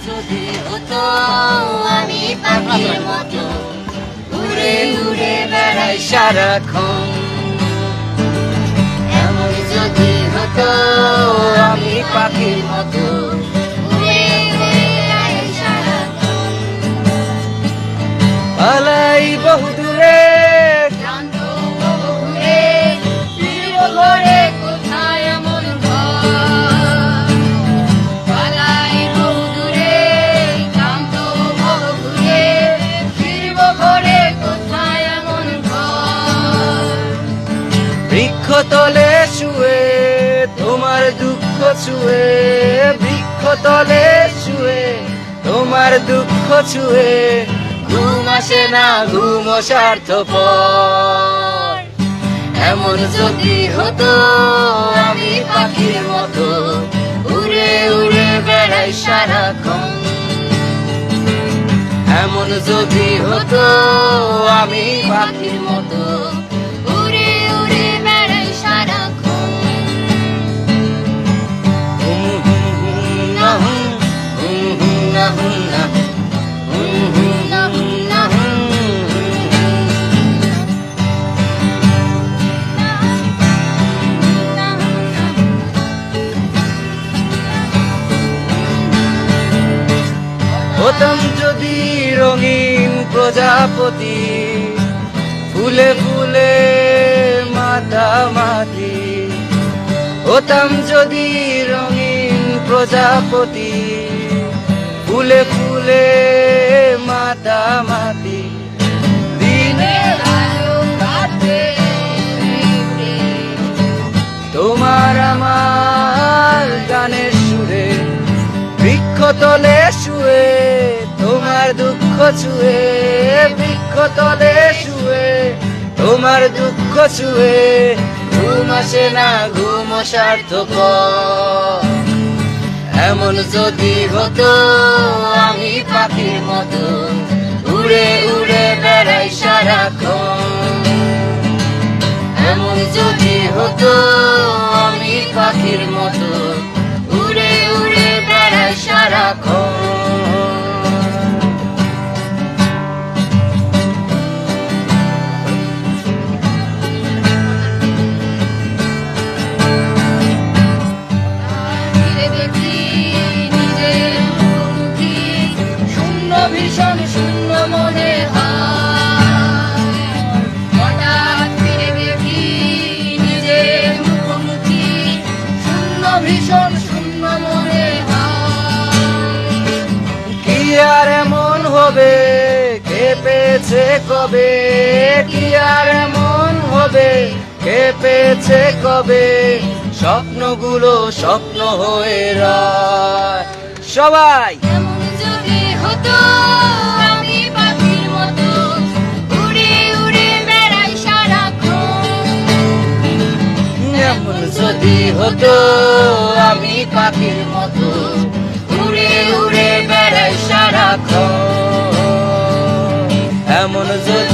যদি হতো আমি পাখির মতো উড়ে উড়ে বেড়াই সারাক্ষণ। এমন যদি হতো আমি পাখির মতো উড়ে উড়ে বেড়াই সারাক্ষণ। পালাই বহুদূরে ক্লান্ত হবো ঘুরে, ফিরবো ঘরে কোথায় এমন ঘর। পালাই বহু দূরে, ক্লান্ত হবো ঘুরে, ফিরবো ঘরে কোথায় এমন ঘর। বৃক্ষতলে শুয়ে তোমার দুঃখ ছুঁয়ে, বৃক্ষতলে শুয়ে তোমার দুঃখ ছুঁয়ে ঘুম আসে না, ঘুম স্বার্থপর। এমন যদি হতো আমি পাখির মতো উড়ে উড়ে বেড়াই সারাক্ষণ। এমন যদি হতো আমি পাখির মতো উড়ে উড়ে বেড়াই সারাক্ষণ। হুম হুম হুম না হুম, হুম হুম না হুম না, হুম হুম না হুম না হুম না হুম না। হতাম যদি রঙিন প্রজাপতি, ফুলে ফুলে মাতামাতি। হতাম যদি রঙিন প্রজাপতি, ফুলে ফুলে মাতামাতি। দিনের আলো কাটবে উড়ে, তোমার আমার গানের সুরে, বৃক্ষতলে শুয়ে তোমার দুঃখ ছুঁয়ে, বৃক্ষতলে শুয়ে তোমার দুঃখ ছুঁয়ে ঘুম আসে না, ঘুম স্বার্থপর। এমন যদি হতো আমি পাখির মতো উড়ে উড়ে বেড়াই সারাক্ষণ। এমন যদি হতো আমি পাখির মতো উড়ে উড়ে বেড়াই সারাক্ষণ। ফিরে দেখি নিজের মুখোমুখি, শূন্য ভীষণ শূন্য মনে হয়। হঠাৎ ফিরে দেখি নিজের মুখোমুখি, শূন্য ভীষণ শূন্য মনে হয়। কি আর এমন হবে, কে পেয়েছে কবে, কি আর এমন হবে, কে পেয়েছে কবে, স্বপ্নগুলো স্বপ্ন হয়ে রয়। সবাই এমন যদি হতো আমি পাখির মতো উড়ে উড়ে বেড়াই সারাক্ষণ। এমন যদি হতো আমি পাখির মতো উড়ে উড়ে বেড়াই সারাক্ষণ। এমন যদি